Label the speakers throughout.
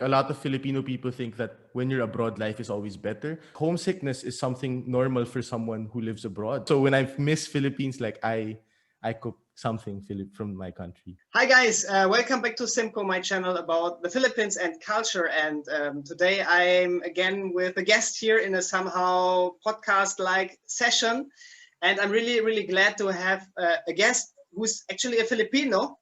Speaker 1: A lot of Filipino people think that when you're abroad, life is always better. Homesickness is something normal for someone who lives abroad. So when I miss Philippines, like I cook something from my country.
Speaker 2: Hi guys, welcome back to Simco, my channel about the Philippines and culture. And today I'm again with a guest here in a somehow podcast-like session. And I'm really, really glad to have a guest who's actually a Filipino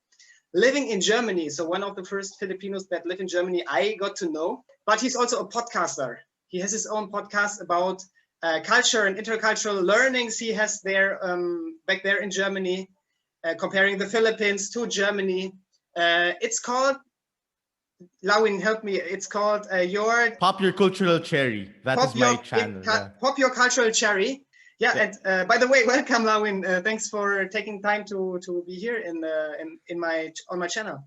Speaker 2: living in Germany. So one of the first Filipinos that live in Germany I got to know, but he's also a podcaster. He has his own podcast about culture and intercultural learnings he has there back there in Germany, comparing the Philippines to Germany. It's called, Lawin, help me. It's called your
Speaker 1: Pop Your Cultural Cherry. That is my channel.
Speaker 2: Pop Your Cultural Cherry. Yeah,
Speaker 1: Yeah.
Speaker 2: and by the way, welcome, Lawin. Thanks for taking time to be here on my channel.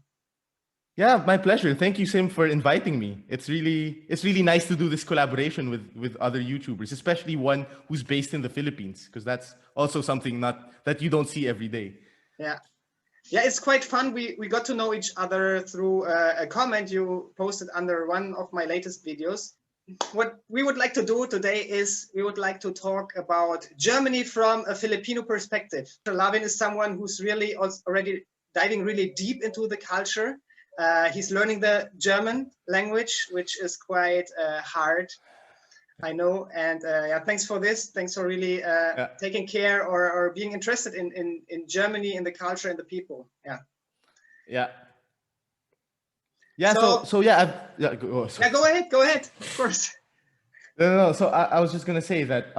Speaker 1: Yeah, my pleasure. Thank you, Sim, for inviting me. It's really nice to do this collaboration with other YouTubers, especially one who's based in the Philippines, because that's also something that you don't see every day.
Speaker 2: Yeah. Yeah, it's quite fun. We got to know each other through a comment you posted under one of my latest videos. What we would like to do today is we would like to talk about Germany from a Filipino perspective. Lawin is someone who's really already diving really deep into the culture. He's learning the German language, which is quite hard, I know. And yeah, thanks for this. Thanks for really taking care or being interested in Germany, in the culture and the people. Yeah.
Speaker 1: Yeah. Yeah. So yeah. Go
Speaker 2: ahead. Go ahead. Of course.
Speaker 1: No. So I was just gonna say that.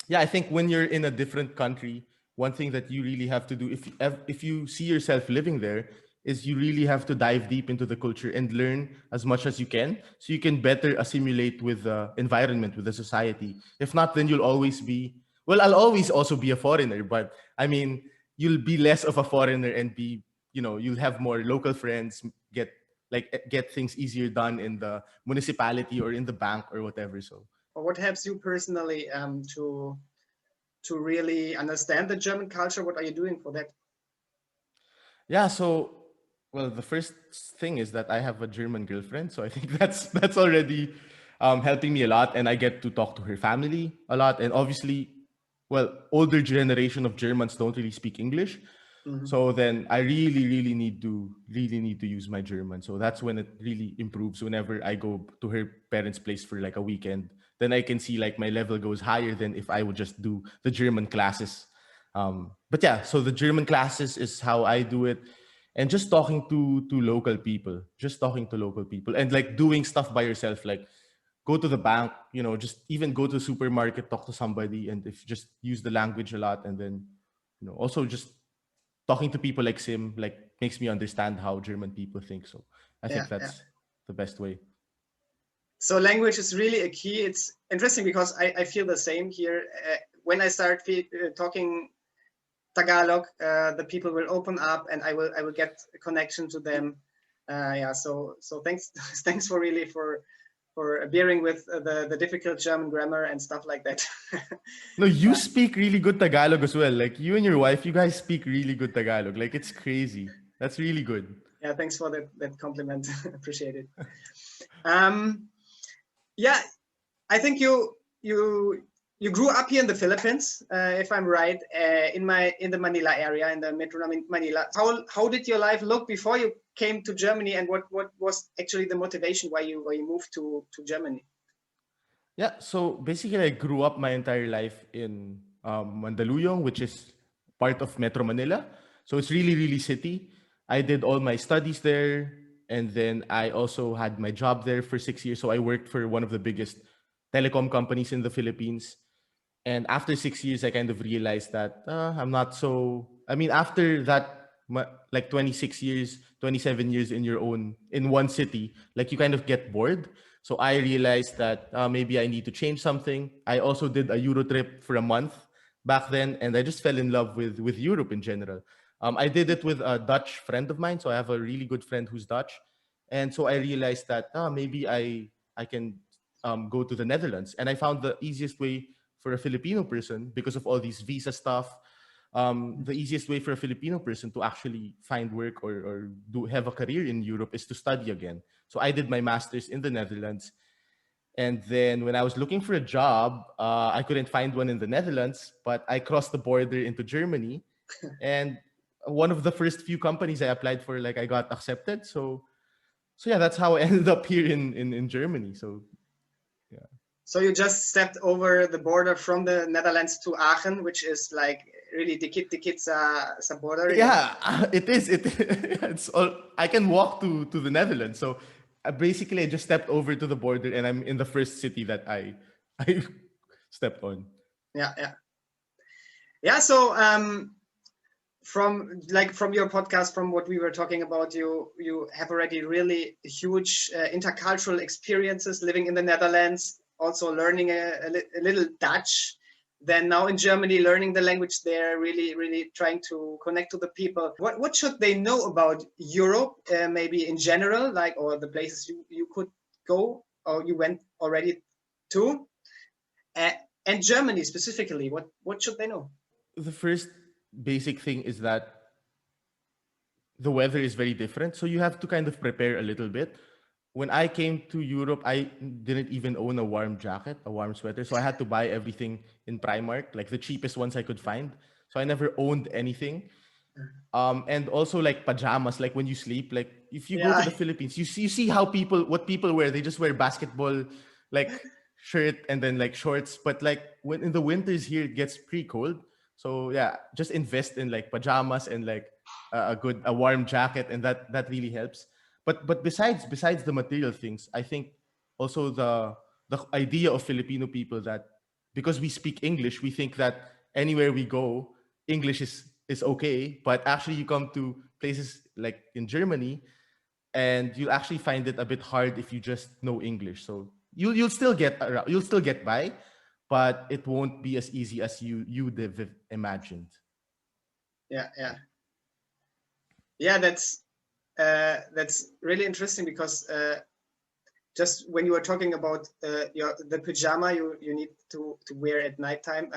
Speaker 1: Yeah, I think when you're in a different country, one thing that you really have to do, if you see yourself living there, is you really have to dive deep into the culture and learn as much as you can, so you can better assimilate with the environment, with the society. If not, then you'll always be, well, I'll always also be a foreigner, but I mean, you'll be less of a foreigner and be, you'll have more local friends, get things easier done in the municipality or in the bank or whatever. So
Speaker 2: what helps you personally to really understand the German culture? What are you doing for that?
Speaker 1: Yeah, so well, the first thing is that I have a German girlfriend, so I think that's already helping me a lot, and I get to talk to her family a lot, and obviously, well, older generation of Germans don't really speak English, so then I really need to use my German. So that's when it really improves. Whenever I go to her parents' place for like a weekend, then I can see like my level goes higher than if I would just do the German classes. But yeah, so the German classes is how I do it, and just talking to local people, and like doing stuff by yourself, like go to the bank, just even go to the supermarket, talk to somebody, and if just use the language a lot, and then also just talking to people like Sim, like makes me understand how German people think. So I think that's the best way.
Speaker 2: So language is really a key. It's interesting because I feel the same here. When I start talking Tagalog, the people will open up, and I will get a connection to them. Yeah. So thanks thanks for really for bearing with the difficult German grammar and stuff like that.
Speaker 1: No, you speak really good Tagalog as well. Like you and your wife, you guys speak really good Tagalog. Like it's crazy. That's really good.
Speaker 2: Yeah, thanks for that compliment. Appreciate it. Yeah, I think you grew up here in the Philippines, if I'm right, in the Manila area, in the Metro Manila. How did your life look before you came to Germany, and what was actually the motivation why you moved to Germany?
Speaker 1: Yeah, so basically, I grew up my entire life in Mandaluyong, which is part of Metro Manila. So it's really, really city. I did all my studies there, and then I also had my job there for 6 years. So I worked for one of the biggest telecom companies in the Philippines. And after 6 years, I kind of realized that I'm not so. I mean, after that, like 26 years, 27 years in one city, like you kind of get bored. So I realized that maybe I need to change something. I also did a Euro trip for a month back then, and I just fell in love with Europe in general. I did it with a Dutch friend of mine, so I have a really good friend who's Dutch, and so I realized that maybe I can go to the Netherlands, and I found the easiest way for a Filipino person because of all these visa stuff. the easiest way for a Filipino person to actually find work or have a career in Europe is to study again. So I did my master's in the Netherlands. And then when I was looking for a job, I couldn't find one in the Netherlands, but I crossed the border into Germany. And one of the first few companies I applied for, like I got accepted. So yeah, that's how I ended up here in Germany. So yeah.
Speaker 2: So you just stepped over the border from the Netherlands to Aachen, which is like really dikit-dikit sa border, you know?
Speaker 1: Yeah, it is. It's all. I can walk to the Netherlands. So basically, I just stepped over to the border, and I'm in the first city that I stepped on.
Speaker 2: Yeah, yeah. Yeah, so from your podcast, from what we were talking about, you have already really huge intercultural experiences living in the Netherlands, also learning a little Dutch. Then now in Germany, learning the language there, really trying to connect to the people. What should they know about Europe, maybe in general, like, or the places you could go or you went already to, uh, and Germany specifically? What should they know?
Speaker 1: The first basic thing is that the weather is very different. So you have to kind of prepare a little bit. When I came to Europe, I didn't even own a warm jacket, a warm sweater. So I had to buy everything in Primark, like the cheapest ones I could find. So I never owned anything. And also like pajamas, like when you sleep, like if you go to
Speaker 2: Yeah,
Speaker 1: the Philippines, you see how what people wear. They just wear basketball like shirt and then like shorts. But like when in the winters here, it gets pretty cold. So yeah, just invest in like pajamas and like a warm jacket, and that really helps. But besides the material things, I think also the idea of Filipino people that because we speak English, we think that anywhere we go, English is okay. But actually, you come to places like in Germany, and you'll actually find it a bit hard if you just know English. So you'll still get around, you'll still get by, but it won't be as easy as you'd have imagined.
Speaker 2: yeah, yeah. Yeah, that's really interesting because just when you were talking about the pajama you need to wear at nighttime,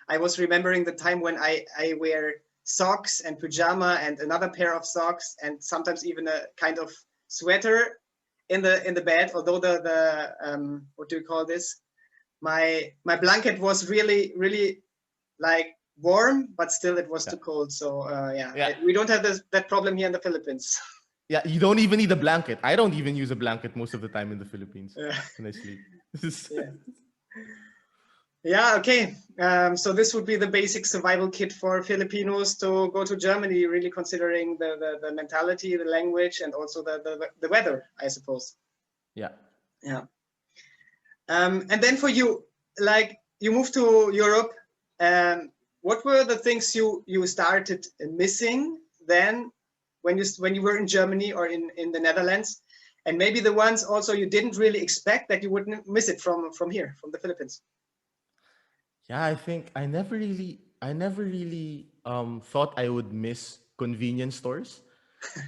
Speaker 2: I was remembering the time when I wear socks and pajama and another pair of socks and sometimes even a kind of sweater in the bed. Although the what do you call this? My blanket was really like warm, but still it was
Speaker 1: Yeah,
Speaker 2: too cold. So yeah,
Speaker 1: yeah,
Speaker 2: we don't have that problem here in the Philippines.
Speaker 1: yeah. You don't even need a blanket. I don't even use a blanket most of the time in the Philippines
Speaker 2: Yeah,
Speaker 1: when I sleep.
Speaker 2: yeah, yeah. Okay. So this would be the basic survival kit for Filipinos to go to Germany, really considering the mentality, the language, and also the weather, I suppose.
Speaker 1: Yeah.
Speaker 2: Yeah. And then for you, like you moved to Europe, what were the things you started missing then when you were in Germany or in the Netherlands, and maybe the ones also you didn't really expect that you would miss it from here, from the Philippines?
Speaker 1: Yeah, I think I never really thought I would miss convenience stores.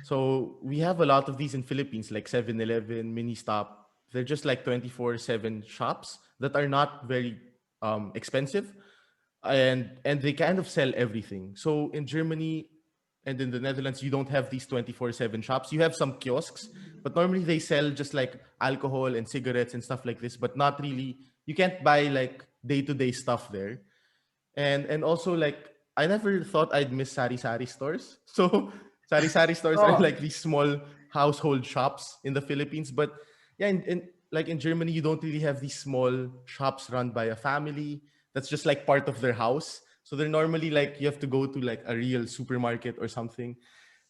Speaker 1: So we have a lot of these in Philippines, like 7-Eleven, Mini Stop. They're just like 24/7 shops that are not very expensive, and they kind of sell everything. So in Germany and in the Netherlands, you don't have these 24/7 shops. You have some kiosks, but normally they sell just like alcohol and cigarettes and stuff like this, but not really. You can't buy like day-to-day stuff there. And also like I never thought I'd miss sari sari stores. So sari sari stores are
Speaker 2: Oh,
Speaker 1: like these small household shops in the Philippines. But yeah, in Germany, you don't really have these small shops run by a family. That's just like part of their house. So they're normally like you have to go to like a real supermarket or something.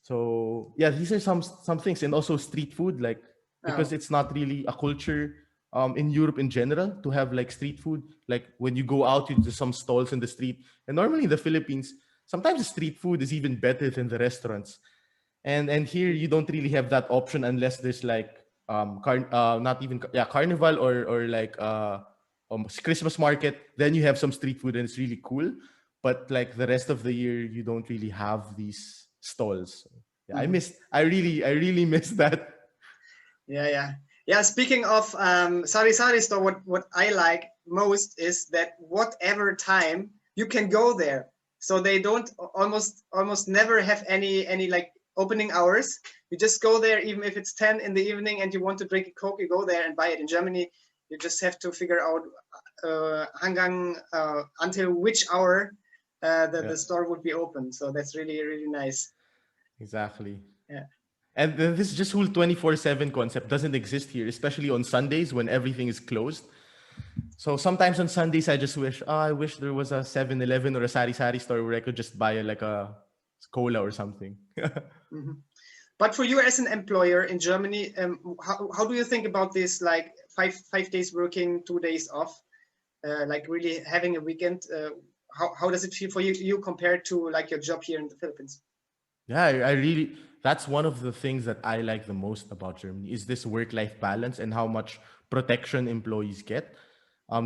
Speaker 1: So yeah, these are some things, and also street food, like because
Speaker 2: oh,
Speaker 1: it's not really a culture in Europe in general to have like street food. Like when you go out, you just some stalls in the street, and normally in the Philippines, sometimes the street food is even better than the restaurants. And here you don't really have that option unless there's like not even yeah carnival or like Christmas market. Then you have some street food and it's really cool. But like the rest of the year, you don't really have these stalls. So, yeah,
Speaker 2: mhm.
Speaker 1: I really miss that.
Speaker 2: Yeah, yeah, yeah. Speaking of sari sari store, what I like most is that whatever time you can go there. so they don't almost never have any like opening hours. You just go there, even if it's 10 in the evening and you want to drink a Coke, you go there and buy it. In Germany, you just have to figure out Hangang until which hour
Speaker 1: Yeah,
Speaker 2: the store would be open. So that's really, really nice.
Speaker 1: exactly.
Speaker 2: Yeah.
Speaker 1: And then this just whole 24/7 concept doesn't exist here, especially on Sundays when everything is closed. So sometimes on Sundays, I just wish, I wish there was a 7-Eleven or a Sari Sari store where I could just buy like a cola or something.
Speaker 2: Mhm. But for you as an employer in Germany, how do you think about this, like five days working, 2 days off, like really having a weekend? How does it feel for you compared to like your job here in the Philippines?
Speaker 1: Yeah, I really, that's one of the things that I like the most about Germany is this work-life balance and how much protection employees get.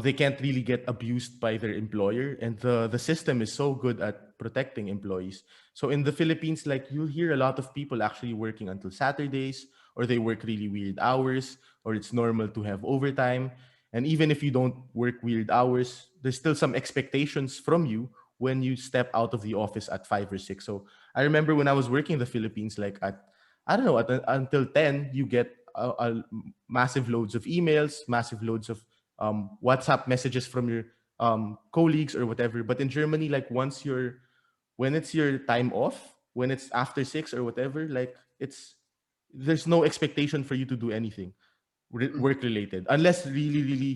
Speaker 1: They can't really get abused by their employer, and the system is so good at protecting employees. So in the Philippines, like you'll hear a lot of people actually working until Saturdays, or they work really weird hours, or it's normal to have overtime. And even if you don't work weird hours, there's still some expectations from you when you step out of the office at 5 or 6. So I remember when I was working in the Philippines, like at I don't know, until 10, you get massive loads of emails, massive loads of WhatsApp messages from your colleagues or whatever. But in Germany, like when it's your time off, when it's after 6 or whatever, like there's no expectation for you to do anything
Speaker 2: Mhm.
Speaker 1: work related unless really really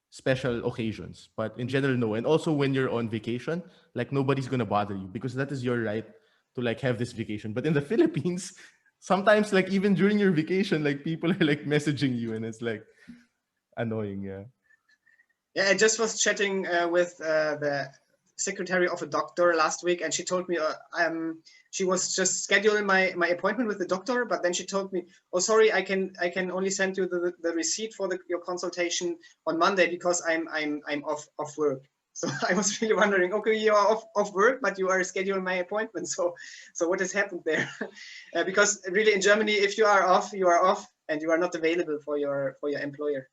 Speaker 1: special occasions, but in general no. And also when you're on vacation, like nobody's gonna bother you because that is your right to like have this vacation. But in the Philippines, sometimes like even during your vacation, like people are like messaging you and it's like annoying. Yeah.
Speaker 2: Yeah, I just was chatting with the secretary of a doctor last week, and she told me she was just scheduling my appointment with the doctor, but then she told me, "Oh, sorry, I can only send you the receipt for your consultation on Monday because I'm off work." So I was really wondering, okay, you are off work, but you are scheduling my appointment. So what has happened there? Because really in Germany, if you are off, you are off, and you are not available for your employer.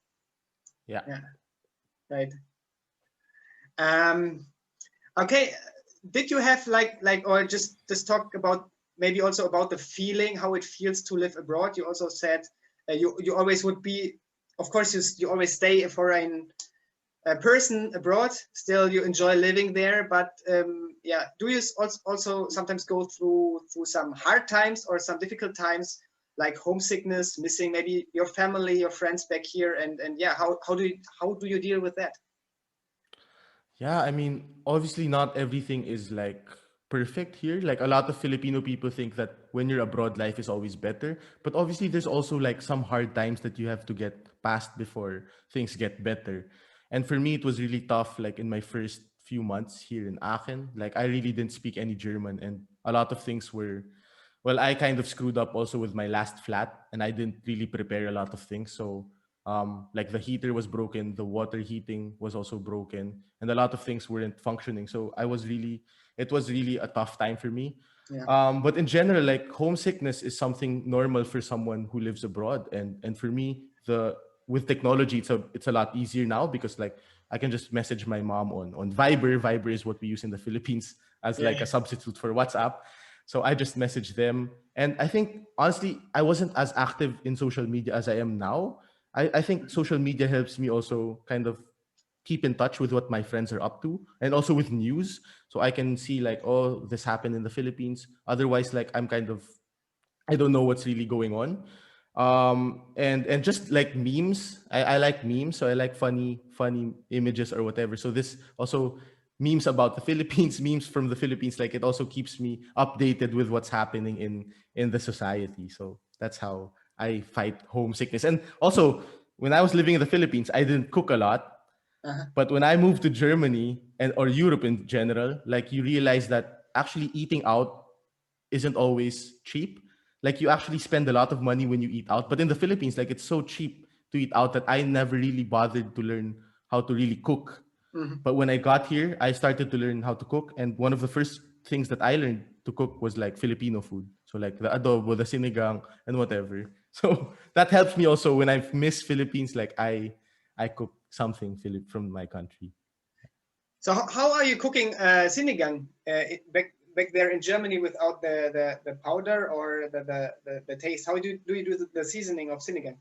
Speaker 1: Yeah.
Speaker 2: Yeah, right. Um, okay, did you have like or just talk about maybe also about the feeling how it feels to live abroad? You also said you always would be, of course, you always stay a foreign person abroad. Still, you enjoy living there, but yeah, do you also sometimes go through some hard times or some difficult times? Like homesickness, missing maybe your family, your friends back here, and yeah, how do you deal with that?
Speaker 1: Yeah, I mean, obviously not everything is like perfect here. Like a lot of Filipino people think that when you're abroad, life is always better. But obviously there's also like some hard times that you have to get past before things get better. And for me, it was really tough, like in my first few months here in Aachen. Like I really didn't speak any German and a lot of things were well, I kind of screwed up also with my last flat and I didn't really prepare a lot of things. So like the heater was broken, the water heating was also broken, and a lot of things weren't functioning. So it was really a tough time for me.
Speaker 2: Yeah.
Speaker 1: But in general, like homesickness is something normal for someone who lives abroad, and for me, the with technology, it's a lot easier now because like I can just message my mom on Viber. Viber is what we use in the Philippines as
Speaker 2: Yeah.
Speaker 1: like a substitute for WhatsApp. So I just messaged them. And I think honestly, I wasn't as active in social media as I am now. I think social media helps me also kind of keep in touch with what my friends are up to and also with news. So I can see like, oh, this happened in the Philippines. Otherwise, like I'm kind of I don't know what's really going on. And just like memes, I like memes, so I like funny images or whatever. So this also memes about the Philippines, memes from the Philippines, like it also keeps me updated with what's happening in the society. So that's how I fight homesickness. And also, when I was living in the Philippines, I didn't cook a lot.
Speaker 2: Uh-huh.
Speaker 1: But when I moved to Germany and or Europe in general, like you realize that actually eating out isn't always cheap. Like you actually spend a lot of money when you eat out. But in the Philippines, like it's so cheap to eat out that I never really bothered to learn how to really cook.
Speaker 2: Mhm.
Speaker 1: But when I got here, I started to learn how to cook. And one of the first things that I learned to cook was like Filipino food. So like the adobo, the sinigang, and whatever. So that helps me also when I miss Philippines, like I cook something from my country.
Speaker 2: So how are you cooking sinigang back there in Germany without the powder or the taste? How do you do the seasoning of sinigang?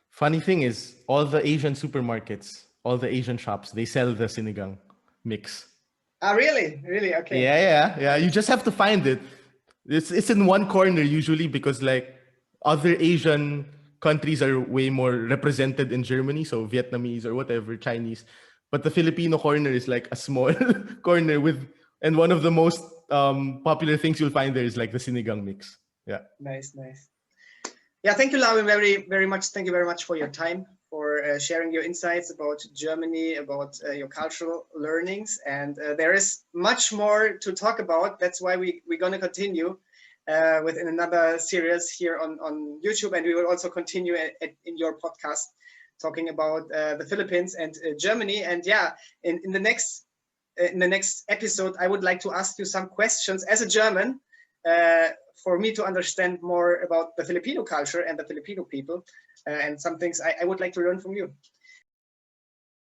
Speaker 1: Funny thing is, all the Asian supermarkets, all the Asian shops, they sell the sinigang mix.
Speaker 2: Ah, really? Really? Okay.
Speaker 1: Yeah. You just have to find it. It's in one corner usually because like other Asian countries are way more represented in Germany, so Vietnamese or whatever, Chinese. But the Filipino corner is like a small corner with, and one of the most popular things you'll find there is like the sinigang mix. Yeah.
Speaker 2: Nice, nice. Yeah, thank you, Lawin, very much. Thank you very much for your time, for sharing your insights about Germany, about your cultural learnings. And there is much more to talk about. That's why we're going to continue within another series here on YouTube. And we will also continue in your podcast talking about the Philippines and Germany. And yeah, in the next episode, I would like to ask you some questions as a German. For me to understand more about the Filipino culture and the Filipino people, and some things I would like to learn from you.